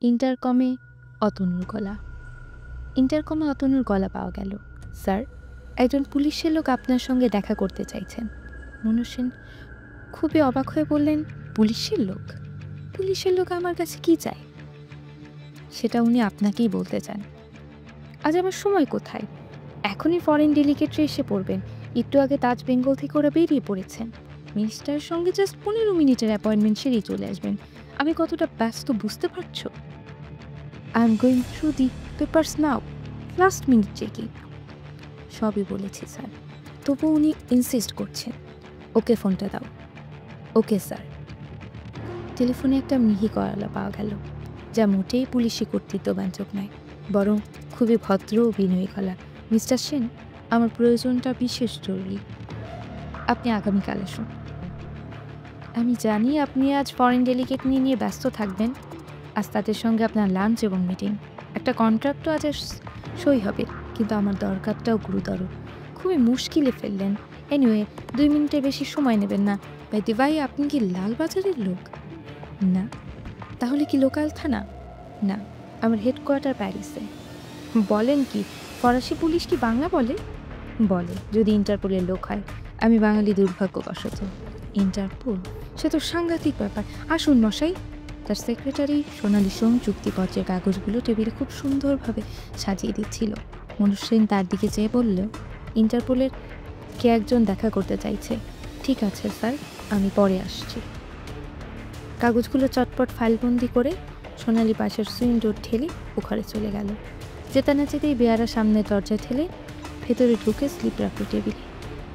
ইন্টারকমে অতনুর গলা। ইন্টারকমে অতনুর গলা পাওয়া গেল। স্যার, একজন পুলিশের লোক আপনার সঙ্গে দেখা করতে চাইছেন। মনোজ সেন খুবই অবাক হয়ে বললেন, পুলিশের লোক? পুলিশের লোক আমার কাছে কি চায়? সেটা উনি আপনাকেই বলতে চান। আজ আমার সময় কোথায়? এখনই ফরেন ডেলিগেটরা এসে পড়বেন। একটু আগে তাজ বেঙ্গল থেকে ওরা বেরিয়ে পড়েছেন। মিনিস্টারের সঙ্গে জাস্ট 15 মিনিটের অ্যাপয়েন্টমেন্ট সেরেই চলে আসবেন। আমি কতটা ব্যস্ত বুঝতে পারছো? I am going through the papers now, last minute checking. সবই বলেছি স্যার, তবু উনি ইনসিস্ট করছেন। ওকে ফোনটা দাও। Okay sir. টেলিফোনে একটা মিহি গলা পাওয়া গেল, যা মোটেই পুলিশি কর্তৃত্ববাঞ্চক নয়, বরং খুবই ভদ্র ও বিনয়ী গলা। মিস্টার সেন, আমার প্রয়োজনটা বিশেষ জরুরি। আপনি আগামীকাল আসুন। আমি জানি আপনি আজ ফরেন ডেলিগেট নিয়ে ব্যস্ত থাকবেন। আজ তাদের সঙ্গে আপনার লাঞ্চ এবং মিটিং। একটা কন্ট্রাক্টও আজ সই হবে, কিন্তু আমার দরকারটাও গুরুতর। খুবই মুশকিলে ফেললেন। এনিওয়ে, 2 মিনিটের বেশি সময় নেবেন না। বাই দি ভাই, আপনি কি লালবাজারের লোক? না। তাহলে কি লোকাল থানা? না, আমার হেডকোয়ার্টার প্যারিসে। বলেন কি, ফরাসি পুলিশ কি বাংলা বলে? বলে, যদি ইন্টারপোলের লোক হয়। আমি বাঙালি দুর্ভাগ্যবশত। ইন্টারপোল? সে তো সাংঘাতিক ব্যাপার। আসুন মশাই। তার সেক্রেটারি সোনালি সোম চুক্তিপত্রের কাগজগুলো টেবিলে খুব সুন্দরভাবে সাজিয়ে দিচ্ছিল। মনোজ সেন তার দিকে চেয়ে বলল, ইন্টারপোলের কে একজন দেখা করতে চাইছে। ঠিক আছে স্যার, আমি পরে আসছি। কাগজগুলো চটপট ফাইলবন্দি করে সোনালি পাশের সুইং ডোর ঠেলে ও ঘরে চলে গেল। যেতে না যেতেই বেয়ারা সামনে দরজা ঠেলে ভেতরে ঢুকে স্লিপ রাখল টেবিলে।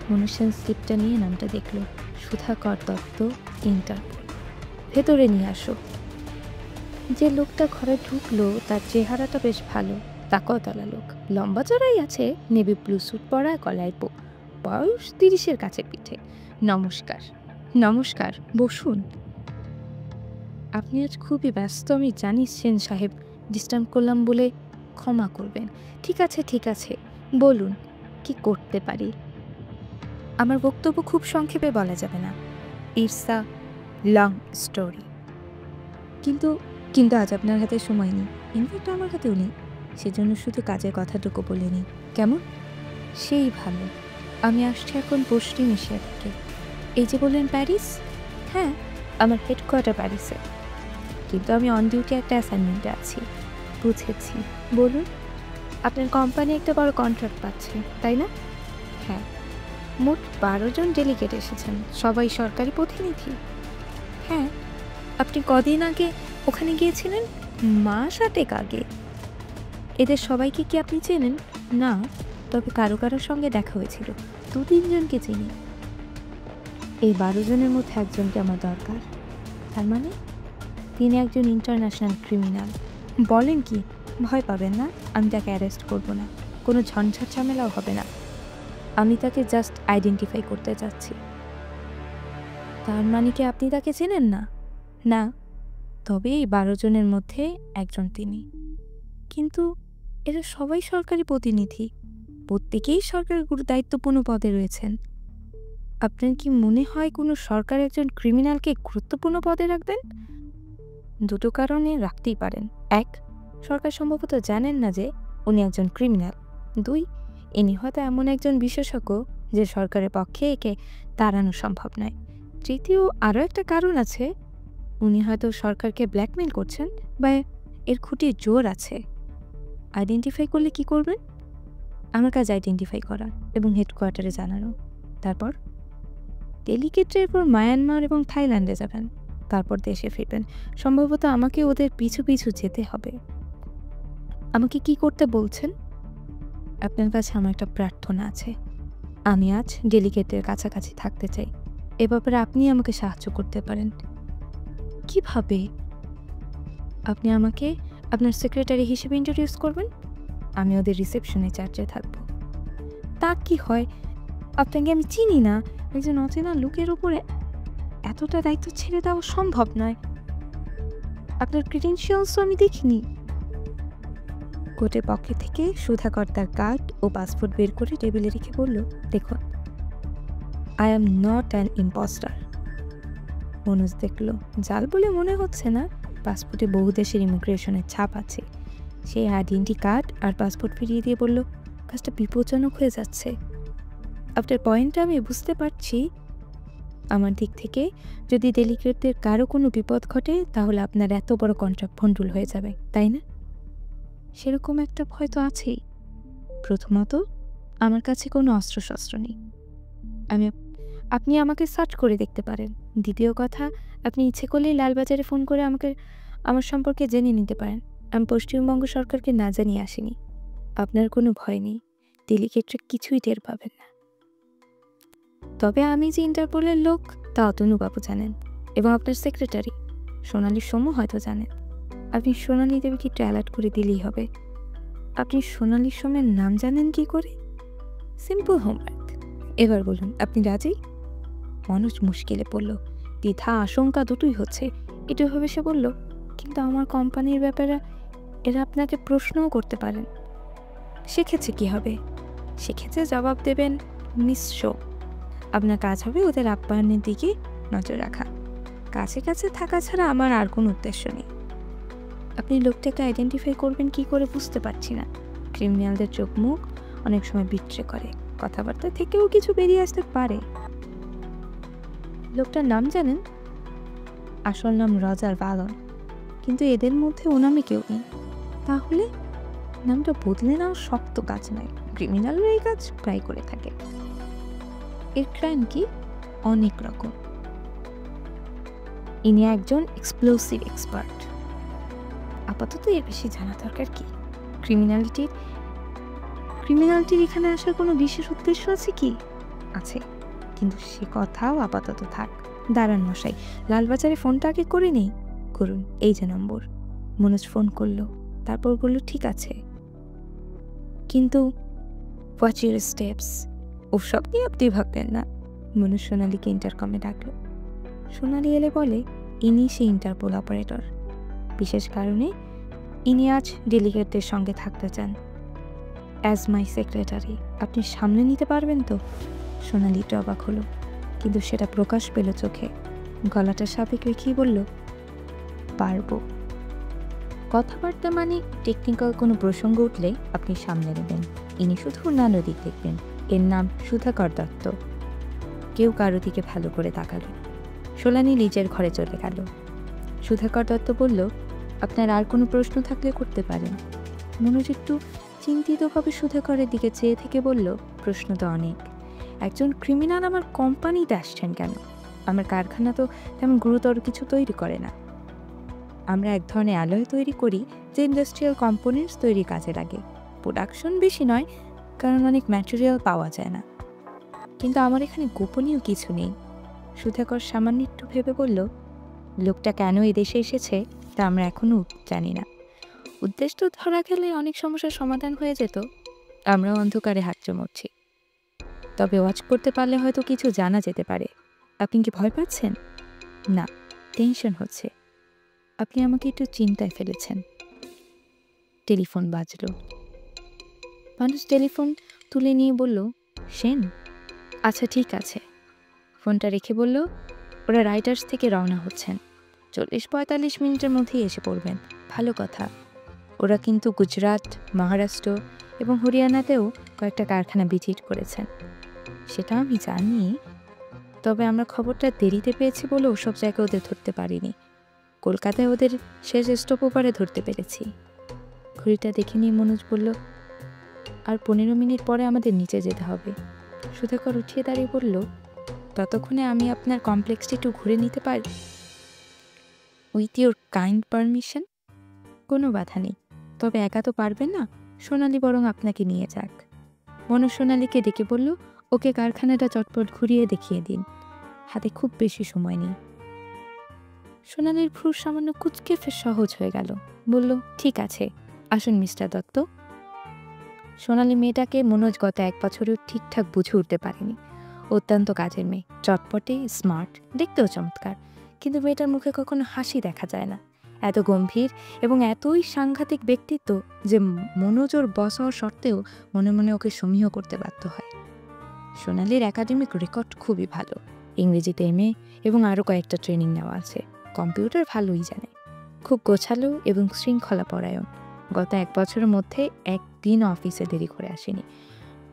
মনোজ সেন স্লিপটা নিয়ে নামটা দেখল, সুধাকর দত্ত, ইন্টারপোল। ভেতরে নিয়ে আসো। যে লোকটা ঘরে ঢুকলো তার চেহারাটা বেশ ভালো, তাকতলা লোক, লম্বা চড়াই আছে, নেভি ব্লু স্যুট পরা, গলায় বয়স 30-এর কাছে পিঠে। নমস্কার। নমস্কার, বসুন। আপনি আজ খুবই ব্যস্ত আমি জানি সেন সাহেব, ডিস্টার্ব করলাম বলে ক্ষমা করবেন। ঠিক আছে ঠিক আছে, বলুন কি করতে পারি। আমার বক্তব্য খুব সংক্ষেপে বলা যাবে না, ইটস আ লং স্টোরি। কিন্তু কিন্তু আজ আপনার হাতে সময় নেই, ইনফ্যাক্ট আমার হাতেও নেই। সেজন্য শুধু কাজের কথাটুকু বলে নিই, কেমন? সেই ভালো। আমি আসছি এখন পশ্চিম এশিয়া থেকে। এই যে বললেন প্যারিস, হ্যাঁ, আমার হেডকোয়ার্টার প্যারিসে, কিন্তু আমি অন ডিউটি একটা অ্যাসাইনমেন্টে আছি। বুঝেছি, বলুন। আপনার কোম্পানি একটা বড় কন্ট্রাক্ট পাচ্ছে, তাই না? হ্যাঁ। মোট 12 জন ডেলিগেট এসেছেন, সবাই সরকারি প্রতিনিধি। হ্যাঁ। আপনি কদিন আগে ওখানে গিয়েছিলেন? মাস 8 আগে। এদের সবাইকে কি আপনি চেনেন? না, তবে কারো কারোর সঙ্গে দেখা হয়েছিল। 2-3 জনকে চিনি। এই 12 জনের মধ্যে একজনকে আমার দরকার। তার মানে তিনি একজন ইন্টারন্যাশনাল ক্রিমিনাল। বলেন কি? ভয় পাবেন না, আমি তাকে অ্যারেস্ট করব না, কোনো ঝঞ্ঝাট ঝামেলাও হবে না। আমি তাকে জাস্ট আইডেন্টিফাই করতে চাচ্ছি। তার মানে কি আপনি তাকে চেনেন না? না, তবে এই 12 জনের মধ্যে একজন তিনি। কিন্তু এরা সবাই সরকারি প্রতিনিধি, প্রত্যেকেই সরকারের দায়িত্বপূর্ণ পদে রয়েছেন। আপনার কি মনে হয় কোনো সরকার একজন ক্রিমিনালকে গুরুত্বপূর্ণ পদে রাখবেন? দুটো কারণে রাখতেই পারেন। 1, সরকার সম্ভবত জানেন না যে উনি একজন ক্রিমিনাল। 2, ইনি হয়তো এমন একজন বিশেষজ্ঞ যে সরকারের পক্ষে একে তাড়ানো সম্ভব নয়। তৃতীয় আরও একটা কারণ আছে, উনি হয়তো সরকারকে ব্ল্যাকমেল করছেন বা এর খুঁটির জোর আছে। আইডেন্টিফাই করলে কি করবেন? আমার কাজ আইডেন্টিফাই করা এবং হেডকোয়ার্টারে জানানো। তারপর ডেলিগেটরা এরপর মায়ানমার এবং থাইল্যান্ডে যাবেন, তারপর দেশে ফিরবেন। সম্ভবত আমাকে ওদের পিছু পিছু যেতে হবে। আমাকে কি করতে বলছেন? আপনার কাছে আমার একটা প্রার্থনা আছে। আমি আজ ডেলিগেটের কাছাকাছি থাকতে চাই। এ ব্যাপারে আপনি আমাকে সাহায্য করতে পারেন। কিভাবে? আপনি আমাকে আপনার সেক্রেটারি হিসেবে ইন্ট্রোডিউস করবেন। আমি ওদের রিসেপশনে চার্জে থাকব। তা কি হয়? আপনাকে আমি চিনি না, একজন অচেনা লোকের উপরে এতটা দায়িত্ব ছেড়ে দেওয়া সম্ভব নয়। আপনার ক্রিডেনশিয়ালসও আমি দেখিনি। কোর্টের পক্ষ থেকে সুধাকর তার কার্ড ও পাসপোর্ট বের করে টেবিলে রেখে বলল, দেখুন, I am not an impostor. Manoj দেখল, জাল বলে মনে হচ্ছে না, পাসপোর্টে বহু দেশের ইমিগ্রেশনের ছাপ আছে। সে আইডেন্টি কার্ড আর পাসপোর্ট ফিরিয়ে দিয়ে বলল, কাজটা বিপজ্জনক হয়ে যাচ্ছে। আপনার পয়েন্টটা আমি বুঝতে পারছি। আমার দিক থেকে যদি ডেলিগেটদের কারো কোনো বিপদ ঘটে তাহলে আপনার এত বড় কন্ট্রাক্ট ভণ্ডুল হয়ে যাবে, তাই না? সেরকম একটা ভয় তো আছেই। প্রথমত, আমার কাছে কোনো অস্ত্রশস্ত্র নেই। আপনি আমাকে সার্চ করে দেখতে পারেন। দ্বিতীয় কথা, আপনি ইচ্ছে করলেই লালবাজারে ফোন করে আমার সম্পর্কে জেনে নিতে পারেন। আমি পশ্চিমবঙ্গ সরকারকে না জানিয়ে আসিনি। আপনার কোনো ভয় নেই, ডেলিগেটরা কিছুই টের পাবেন না। তবে আমি যে ইন্টারপোলের লোক তা অতনুবাবু জানেন, এবং আপনার সেক্রেটারি সোনালী সোমও হয়তো জানেন। আপনি সোনালী দেবীকে একটু অ্যালার্ট করে দিলেই হবে। আপনি সোনালী সোমের নাম জানেন কি করে? Simple homework. এবার বলুন, আপনি রাজি? মানুষ মুশকিলে পড়ল। দ্বিধা আশঙ্কা দুটোই হচ্ছে। এটা ভেবে সে বলল, কিন্তু আমার কোম্পানির ব্যাপারে এরা আপনাকে প্রশ্নও করতে পারেন। সেক্ষেত্রে কি হবে? সেক্ষেত্রে জবাব দেবেন, মিস শো। আপনার কাজ হবে ওদের আপ্যায়নের দিকে নজর রাখা। কাছে কাছে থাকা ছাড়া আমার আর কোনো উদ্দেশ্য নেই। আপনি লোকটাকে আইডেন্টিফাই করবেন কি করে বুঝতে পারছি না। ক্রিমিনালদের চোখ মুখ অনেক সময় বিট্রে করে, কথাবার্তা থেকেও কিছু বেরিয়ে আসতে পারে। লোকটার নাম জানেন? আসল নাম রজার বালন, কিন্তু এদের মধ্যে ও নামে কেউ নেই। তাহলে নামটা বদলে নেওয়া শক্ত কাজ নয়। ক্রিমিনালরা এই কাজ প্রায় করে থাকে। এর ক্রাইম কি? অনেক রকম। ইনি একজন এক্সপ্লোসিভ এক্সপার্ট। আপাতত এর বেশি জানা দরকার কি? ক্রিমিনালিটির এখানে আসার কোনো বিশেষ উদ্দেশ্য আছে কি? আছে, কিন্তু সে কথাও আপাতত থাক। দাঁড়ান মশাই, লালবাজারে ফোনটা আগে করে নেই। করুন, এই যে নম্বর। মনোজ ফোন করলো, তারপর বলল ঠিক আছে, কিন্তু হোয়াটস ইউর স্টেপস? ওসব নিয়ে আপনি ভাববেন না। মনোজ সোনালীকে ইন্টারকমে ডাকলো। সোনালী এলে বলে, ইনি সেই ইন্টারপোল অপারেটর। বিশেষ কারণে ইনি আজ ডেলিগেটদের সঙ্গে থাকতে চান। অ্যাজ মাই সেক্রেটারি আপনি সামনে নিতে পারবেন তো? সোনালী একটু অবাক হলো, কিন্তু সেটা প্রকাশ পেল চোখে। গলাটা স্বাভাবিক রেখেই বলল, পারবো। কথাবার্তা মানে টেকনিক্যাল কোনো প্রসঙ্গ উঠলে আপনি সামনে নেবেন। ইনি শুধু অন্যান্য দিক দেখবেন। এর নাম সুধাকর দত্ত। কেউ কারো দিকে ভালো করে তাকালো। সোনালী নিজের ঘরে চলে গেল। সুধাকর দত্ত বলল, আপনার আর কোনো প্রশ্ন থাকলে করতে পারেন। মনোজ একটু চিন্তিতভাবে সুধাকরের দিকে চেয়ে থেকে বলল, প্রশ্ন তো অনেক। একজন ক্রিমিনাল আমার কোম্পানিতে আসছেন কেন? আমার কারখানা তো তেমন গুরুতর কিছু তৈরি করে না। আমরা এক ধরনের অ্যালয় তৈরি করি যে ইন্ডাস্ট্রিয়াল কম্পোনেন্টস তৈরি কাজে লাগে। প্রোডাকশন বেশি নয়, কারণ অনেক ম্যাটেরিয়াল পাওয়া যায় না। কিন্তু আমার এখানে গোপনীয় কিছু নেই। সুধাকর সামান্য একটু ভেবে বলল, লোকটা কেন এই দেশে এসেছে তা আমরা এখনও জানি না। উদ্দেশ্য ধরা গেলে অনেক সমস্যার সমাধান হয়ে যেত। আমরাও অন্ধকারে হাঁটতে মরছি। তবে ওয়াচ করতে পারলে হয়তো কিছু জানা যেতে পারে। আপনি কি ভয় পাচ্ছেন? না, টেনশন হচ্ছে। আপনি আমাকে একটু চিন্তায় ফেলেছেন। টেলিফোন বাজলো। মানুষ টেলিফোন তুলে নিয়ে বলল, সেন? আচ্ছা ঠিক আছে। ফোনটা রেখে বলল, ওরা রাইটার্স থেকে রওনা হচ্ছেন। 40-45 মিনিটের মধ্যেই এসে পড়বেন। ভালো কথা। ওরা কিন্তু গুজরাট, মহারাষ্ট্র এবং হরিয়ানাতেও কয়েকটা কারখানা ভিজিট করেছেন। সেটা আমি জানি, তবে আমরা খবরটা দেরিতে পেয়েছি বলে ওসব জায়গায় ওদের ধরতে পারিনি। কলকাতায় ওদের শেষ স্টপ ওভারে ধরতে পেরেছি। ঘড়িটা দেখে নিয়ে মনোজ বলল, আর 15 মিনিট পরে আমাদের নিচে যেতে হবে। সুধাকর উঠিয়ে দাঁড়িয়ে বলল, ততক্ষণে আমি আপনার কমপ্লেক্সটি একটু ঘুরে নিতে পারি? With your kind permission. কোনো বাধা নেই, তবে একা তো পারবেন না। সোনালী বরং আপনাকে নিয়ে যাক। মনোজ সোনালীকে ডেকে বলল, ওকে কারখানাটা চটপট ঘুরিয়ে দেখিয়ে দিন। হাতে খুব বেশি সময় নেই। সোনালীর ভ্রু সামান্য কুচকে ফের সহজ হয়ে গেল। বলল, ঠিক আছে, আসুন মিস্টার দত্ত। সোনালী মেয়েটাকে মনোজ গত 1 বছরেও ঠিকঠাক বুঝে উঠতে পারেনি। অত্যন্ত কাজের মেয়ে, চটপটে, স্মার্ট, দেখতেও চমৎকার, কিন্তু মেয়েটার মুখে কখনো হাসি দেখা যায় না। এত গম্ভীর এবং এতই সাংঘাতিক ব্যক্তিত্ব যে মনোজ ওর বস হওয়ার সত্ত্বেও মনে মনে ওকে সমীহ করতে বাধ্য হয়। সোনালীর একাডেমিক রেকর্ড খুবই ভালো। ইংরেজিতে MA এবং আরও কয়েকটা ট্রেনিং নেওয়া আছে। কম্পিউটার ভালোই জানে। খুব গোছালো এবং শৃঙ্খলাপরায়ণ। গত 1 বছরের মধ্যে একদিন অফিসে দেরি করে আসেনি।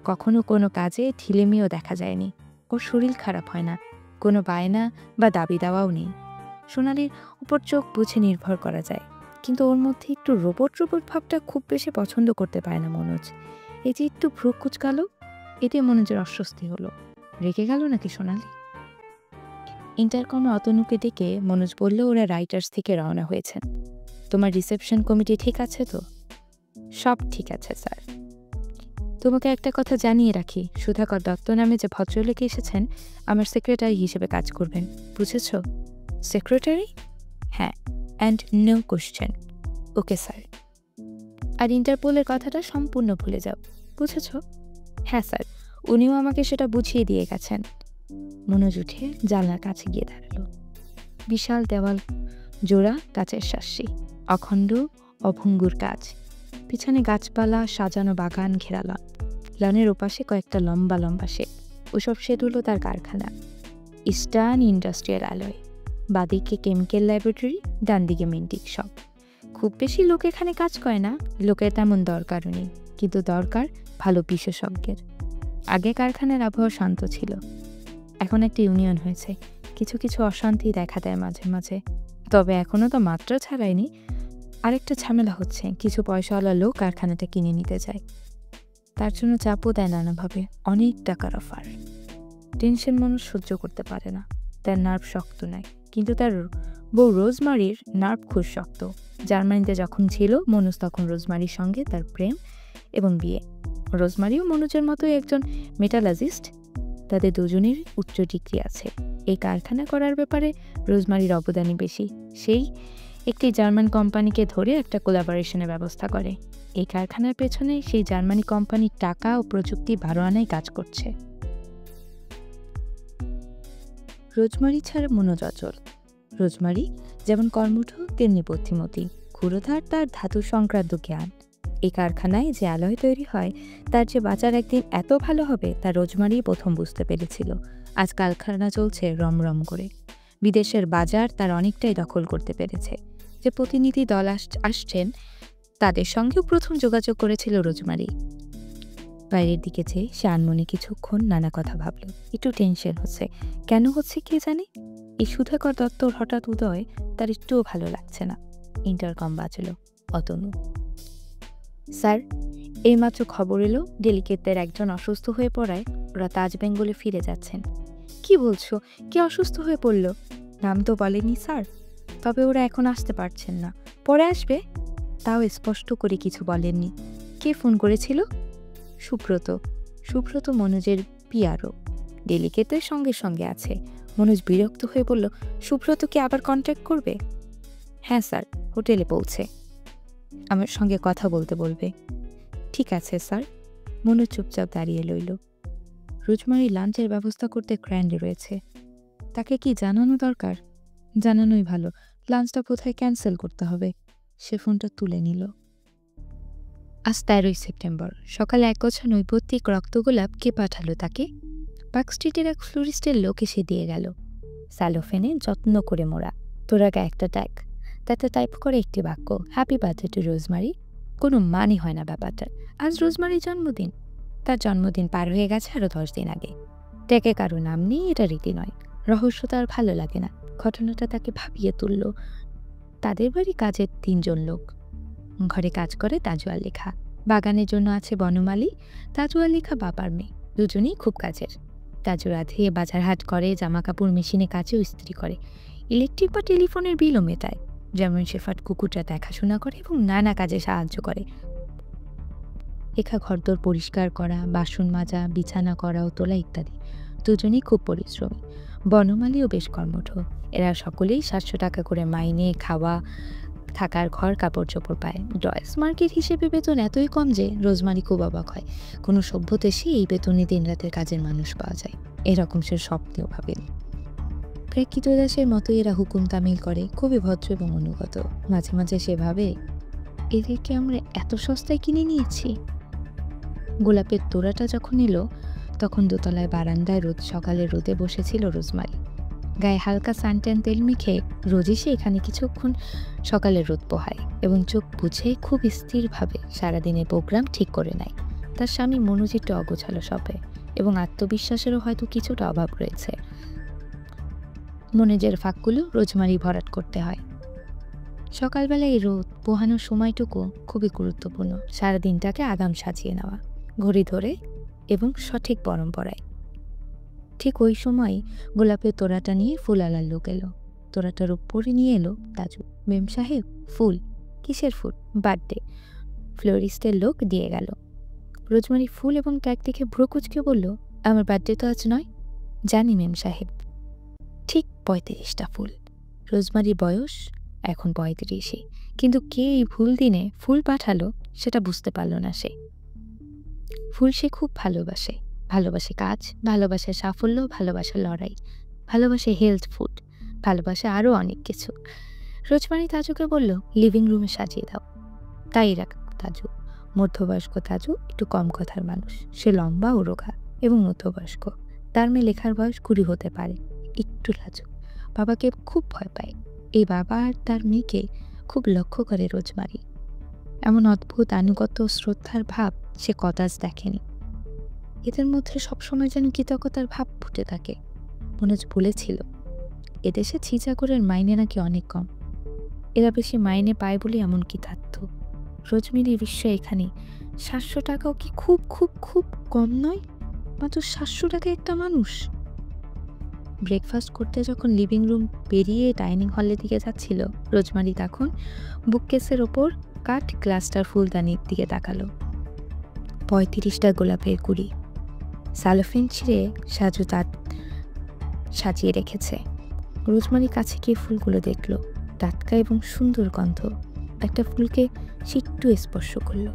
কখনো কোনো কাজে ঢিলেমিও দেখা যায়নি। ওর শরীর খারাপ হয় না, কোনো বায়না বা দাবি দাওয়াও নেই। সোনালির উপর চোখ বুঝে নির্ভর করা যায়, কিন্তু ওর মধ্যে একটু রোবট রোবট ভাবটা খুব বেশি পছন্দ করতে পারে না মনোজ। এই যে একটু ভ্রু কুচকালো, এতে মনোজের অস্বস্তি হলো। রেগে গেল নাকি সোনালি? ইন্টারকমে অতনুকে ডেকে মনোজ বলল ওরা রাইটার্স থেকে রওনা হয়েছেন। তোমার রিসেপশন কমিটি ঠিক আছে তো? সব ঠিক আছে স্যার। তোমাকে একটা কথা জানিয়ে রাখি, সুধাকর দত্ত নামে যে ভদ্রলোক এসেছেন আমার সেক্রেটারি হিসেবে কাজ করবেন, বুঝেছ? সেক্রেটারি? হ্যাঁ, and no question. Okay sir. আর ইন্টারপোলের কথাটা সম্পূর্ণ ভুলে যাও, বুঝেছ? হ্যাঁ স্যার, উনিও আমাকে সেটা বুঝিয়ে দিয়ে গেছেন। মনোজ উঠে জানলার কাছে গিয়ে দাঁড়ালো। বিশাল দেওয়াল জোড়া কাচের শাসি, অখণ্ড অভঙ্গুর কাজ, পিছনে গাছপালা সাজানো বাগান ঘেরা লন, লনের ওপাশে কয়েকটা লম্বা লম্বা শেড। ওসব শেড হলো তার কারখানা, ইস্টার্ন ইন্ডাস্ট্রিয়াল অ্যালয়। বাদিকে কেমিক্যাল ল্যাবরেটরি, ডান দিকে মিন্টিক শপ। খুব বেশি লোক এখানে কাজ করে না, লোকের তেমন দরকারও নেই, কিন্তু দরকার ভালো বিশেষজ্ঞের। আগে কারখানার আবহাওয়া শান্ত ছিল, এখন একটা ইউনিয়ন হয়েছে, কিছু কিছু অশান্তি দেখা দেয় মাঝে মাঝে। তবে এখনও তো মাত্রা ছাড়ায়নি। আরেকটা ঝামেলা হচ্ছে, কিছু পয়সাওয়ালা লোক কারখানাটা কিনে নিতে চায়, তার জন্য চাপও দেয় নানাভাবে, অনেক টাকার অফার। টেনশন মানুষ সহ্য করতে পারে না, তার নার্ভ শক্ত নয়, কিন্তু তার বউ রোজমারির নার্ভ খুব শক্ত। জার্মানিতে যখন ছিল মনোজ, তখন রোজমারির সঙ্গে তার প্রেম এবং বিয়ে। রোজমারিও মনোজের মতোই একজন মেটালজিস্ট, তাদের দুজনের উচ্চ ডিগ্রি আছে। এই কারখানা করার ব্যাপারে রোজমারির অবদানই বেশি। সেই একটি জার্মান কোম্পানিকে ধরে একটা কোলাবোরেশনের ব্যবস্থা করে। এই কারখানার পেছনে সেই জার্মানি কোম্পানির টাকা ও প্রযুক্তি 12 আনায় কাজ করছে। রোজমারি ছাড়া মনোজ অচল। রোজমারি যেমন কর্মঠ তেমনি বুদ্ধিমতী, ক্ষুরধার তার ধাতু সংক্রান্ত জ্ঞান। এই কারখানায় যে আলয় তৈরি হয় তার যে বাজার একদিন এত ভালো হবে তা রোজমারি প্রথম বুঝতে পেরেছিল। আজ কারখানা চলছে রমরম করে, বিদেশের বাজার তার অনেকটাই দখল করতে পেরেছে। যে প্রতিনিধি দল আসছেন তাদের সঙ্গেও প্রথম যোগাযোগ করেছিল রোজমারি। বাইরের দিকে চেয়ে সে আনমনে কিছুক্ষণ নানা কথা ভাবল। একটু টেনশন হচ্ছে, কেন হচ্ছে কে জানে। এই সুধাকর দত্তর হঠাৎ উদয় তার একটুও ভালো লাগছে না। ইন্টারকম বাজল। অতনু। স্যার, এইমাত্র খবর এলো ডেলিগেটদের একজন অসুস্থ হয়ে পড়ায় ওরা তাজ বেঙ্গলে ফিরে যাচ্ছেন। কি বলছো? কে অসুস্থ হয়ে পড়ল? নাম তো বলেনি স্যার, তবে ওরা এখন আসতে পারছেন না, পরে আসবে, তাও স্পষ্ট করে কিছু বলেননি। কে ফোন করেছিল? সুব্রত। সুব্রত মনোজের পিআরও, ডেলিগেটদের সঙ্গে সঙ্গে আছে। মনোজ বিরক্ত হয়ে বলল, সুব্রত কি আবার কন্ট্যাক্ট করবে? হ্যাঁ স্যার, হোটেলে পৌঁছে আমার সঙ্গে কথা বলতে বলবে। ঠিক আছে স্যার। মনোজ চুপচাপ দাঁড়িয়ে রইল। রোজমারি লাঞ্চের ব্যবস্থা করতে গ্র্যান্ডে রয়েছে, তাকে কি জানানো দরকার? জানানোই ভালো, লাঞ্চটা কোথায় ক্যান্সেল করতে হবে। সে ফোনটা তুলে নিল। আজ 13ই সেপ্টেম্বর সকালে এক গোছা নৈপত্তিক রক্তগোলাপ কে পাঠালো তাকে? পার্ক স্ট্রিটের এক ফ্লোরিস্টের লোক এসে দিয়ে গেল। স্যালোফেনে যত্ন করে মোড়া, তোরাগা একটা ট্যাগ, তাতে টাইপ করে একটি বাক্য, হ্যাপি বার্থডে টু রোজমারি। কোনো মানে হয় না ব্যাপারটার। আজ রোজমারির জন্মদিন, তার জন্মদিন পার হয়ে গেছে আরও 10 দিন আগে। ট্যাগে কারো নাম নেই, এটা রীতি নয়। রহস্য তার ভালো লাগে না। ঘটনাটা তাকে ভাবিয়ে তুলল। তাদের বাড়ি কাজের 3 জন লোক, ঘরে কাজ করে তাজু আলেখা, বাগানের জন্য আছে বনমালী। তাজু আলেখা বাবার মেয়ে, দুজনেই খুব কাজের। তাজু রাধে বাজার হাট করে, জামা কাপড় মেশিনে কাচেও ইস্ত্রি করে, ইলেকট্রিক বা টেলিফোনের বিলও মেটায়। যেমন শেফার্ড কুকুরটা দেখাশোনা করে এবং নানা কাজে সাহায্য করে। লেখা ঘরদোর পরিষ্কার করা, বাসন মাজা, বিছানা করা ও তোলা ইত্যাদি। দুজনেই খুব পরিশ্রমী। বনমালীও বেশ কর্মঠ। এরা সকলেই 700 টাকা করে মাইনে, খাওয়া, থাকার ঘর, কাপড় চোপড় পায়। ডয়েস মার্কেট হিসেবে বেতন এতই কম যে রোজমারি খুব অবাক হয়। কোনো সভ্য দেশে এই বেতনে 3 রাতের কাজের মানুষ পাওয়া যায়, এরকম সে স্বপ্নেও ভাবেনি। প্রেক্ষিত দাসের মতোই এরা হুকুম তামিল করে, খুবই ভদ্র এবং অনুগত। মাঝে মাঝে সে ভাবে, এদেরকে আমরা এত সস্তায় কিনে নিয়েছি। গোলাপের তোড়াটা যখন এলো তখন দোতলায় বারান্দায় সকালে রোদে বসেছিল রোজমারি। গায়ে হালকা সানট্যান তেল মেখে রোজই সে এখানে কিছুক্ষণ সকালে রোদ পোহায় এবং চোখ বুঝে খুব স্থিরভাবে সারাদিনের প্রোগ্রাম ঠিক করে নেয়। তার স্বামী মনোজ একটু অগোছালো স্বভাবে এবং আত্মবিশ্বাসেরও হয়তো কিছুটা অভাব রয়েছে। মনোজের ফাঁকগুলো রোজমারি ভরাট করতে হয়। সকালবেলায় এই রোদ পোহানোর সময়টুকু খুবই গুরুত্বপূর্ণ। সারাদিনটাকে আগাম সাজিয়ে নেওয়া, ঘড়ি ধরে এবং সঠিক পরম্পরায়। ঠিক ওই সময় গোলাপের তোড়াটা নিয়ে ফুল আলার লোক এলো। তোড়াটার উপরে নিয়ে এলো তাজু। মেম সাহেব, ফুল। কিসের ফুল? বার্থডে। ফ্লোরিস্টের লোক দিয়ে গেল। রোজমারি ফুল এবং ট্যাগ দেখে ভ্রু কুঁচকে বলল, আমার বার্থডে তো আজ নয়। জানি মেম সাহেব। ঠিক ৩৫টা ফুল। রোজমারির বয়স এখন ৩৫, কিন্তু কে এই ভুল দিনে ফুল পাঠালো সেটা বুঝতে পারল না সে। ফুল সে খুব ভালোবাসে। ভালোবাসে কাজ, ভালোবাসে সাফল্য, ভালোবাসে লড়াই, ভালোবাসে হেলথ ফুড, ভালোবাসে আরও অনেক কিছু। রোজমারি তাজুকে বলল, লিভিং রুমে সাজিয়ে দাও। তাই রাখ তাজু। মধ্যবয়স্ক তাজু একটু কম কথার মানুষ। সে লম্বা ও রোগা এবং মধ্যবয়স্ক। তার মেয়ে লেখার বয়স ২০ হতে পারে, একটু লাজুক। বাবাকে খুব ভয় পায়। এই বাবা আর তার মেয়েকে খুব লক্ষ্য করে রোজমারি। এমন অদ্ভুত আনুগত্য ও শ্রদ্ধার ভাব সে কদাচ দেখেনি। এদের মধ্যে সবসময় যেন কৃতজ্ঞতার ভাব ফুটে থাকে। মনোজ বলেছিল, এদেশে ছিচাকরের মাইনে নাকি অনেক কম। এরা বেশি মাইনে পায় বলে এমন কি থাকত। রোজমেরির বিস্ময় এখানে। ৭০০ টাকাও কি খুব খুব খুব কম নয়? মাত্র ৭০০ টাকায় একটা মানুষ। ব্রেকফাস্ট করতে যখন লিভিং রুম পেরিয়ে ডাইনিং হলের দিকে যাচ্ছিল, রোজমারি তখন বুককেসের ওপর কাঠ গ্লাসটার ফুলদানির দিকে তাকালো। ৩৫টা গোলাপের কুড়ি সালোফিন ছিঁড়ে সাজু তার সাজিয়ে রেখেছে। রোজমারি কাছে গিয়ে ফুলগুলো দেখল। টাটকা এবং সুন্দর গন্ধ। একটা ফুলকে সে একটু স্পর্শ করল।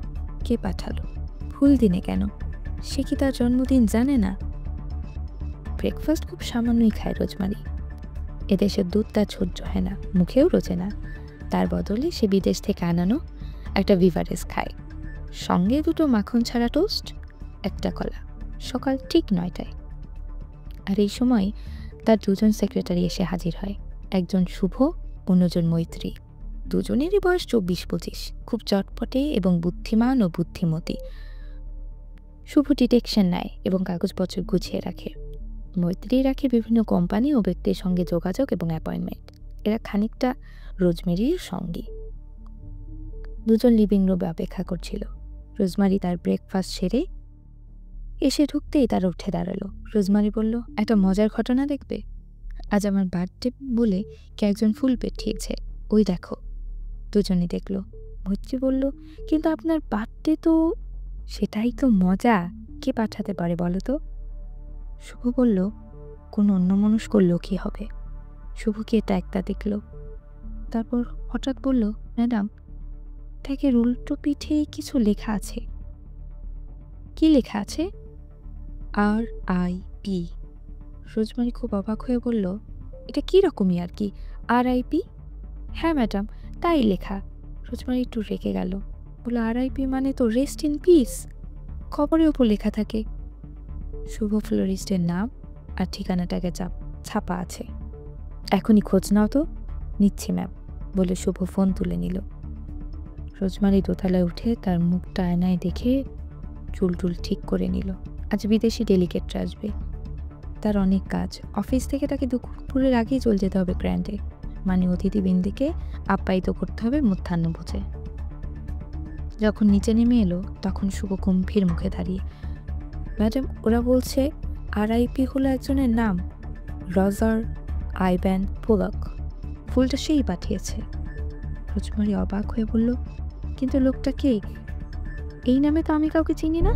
কে পাঠালো? ফুল দিনে কেন? সে কি তার জন্মদিন জানে না? ব্রেকফাস্ট খুব সামান্যই খায় রোজমারি। এদেশের দুধ তার সহ্য হয় না, মুখেও রোচে না। তার বদলে সে বিদেশ থেকে আনানো একটা বিভারেজ খায়, সঙ্গে 2টো মাখন ছাড়া টোস্ট, একটা কলা। সকাল ঠিক 9টায়। আর এই সময় তার 2জন সেক্রেটারি এসে হাজির হয়। একজন শুভ, অন্যজন মৈত্রী। দুজনেরই বয়স 24-25। খুব চটপটে এবং বুদ্ধিমান ও বুদ্ধিমতী। শুভ ডিটেকশন নেয় এবং কাগজপত্র গুছিয়ে রাখে। মৈত্রী রাখে বিভিন্ন কোম্পানি ও ব্যক্তির সঙ্গে যোগাযোগ এবং অ্যাপয়েন্টমেন্ট। এরা খানিকটা রোজমেরির সঙ্গী। দুজন লিভিং রুমে অপেক্ষা করছিল। রোজমারি তার ব্রেকফাস্ট সেরে এসে ঢুকতেই তারা উঠে দাঁড়ালো। রোজমারি বলল, একটা মজার ঘটনা দেখবে। আজ আমার বার্থডে বলে কে একজন ফুল পাঠিয়েছে, ওই দেখো। দুজনই দেখলো। মৈত্রী বলল, কিন্তু আপনার বার্থডে তো। সেটাই তো মজা, কে পাঠাতে পারে বলো তো? শুভ বলল, কোনো অন্যমনস্ক লোকই হবে। শুভকে এটা একটা দেখল। তারপর হঠাৎ বলল, ম্যাডাম, ট্যাগের উল্টো পিঠে কিছু লেখা আছে। কি লেখা আছে? RIP। রোজমারি খুব অবাক হয়ে বলল, এটা কি রকমই আর কি? RIP? হ্যাঁ ম্যাডাম, তাই লেখা। রোজমারি একটু রেগে গেল। বলল, RIP মানে তো রেস্ট ইন পিস। খবরের ওপর লেখা থাকে। শুভ ফ্লোরিস্টের নাম আর ঠিকানাটাকে ছাপা আছে। এখনই খোঁজ নাও তো। নিচ্ছি ম্যাম, বলে শুভ ফোন তুলে নিল। রোজমারি দোতলায় উঠে তার মুখটা আয়নায় দেখে চুল টুল ঠিক করে নিল। আজ বিদেশি ডেলিগেটরা আসবে। তার অনেক কাজ। অফিস থেকে তাকে দুপুরের আগেই চলে যেতে হবে গ্র্যান্ডে, মানে অতিথিবৃন্দকে আপ্যায়িত করতে হবে মধ্যাহ্নভোজে। যখন নিচে নেমে এলো তখন শুভ গম্ভীর মুখে দাঁড়িয়ে, ম্যাডাম, ওরা বলছে RIP হলো একজনের নাম, রজার আইভ্যান পোলক। ফুলটা সেই পাঠিয়েছে। রোজমারি অবাক হয়ে বলল, কিন্তু লোকটা কে? এই নামে তো আমি কাউকে চিনি না।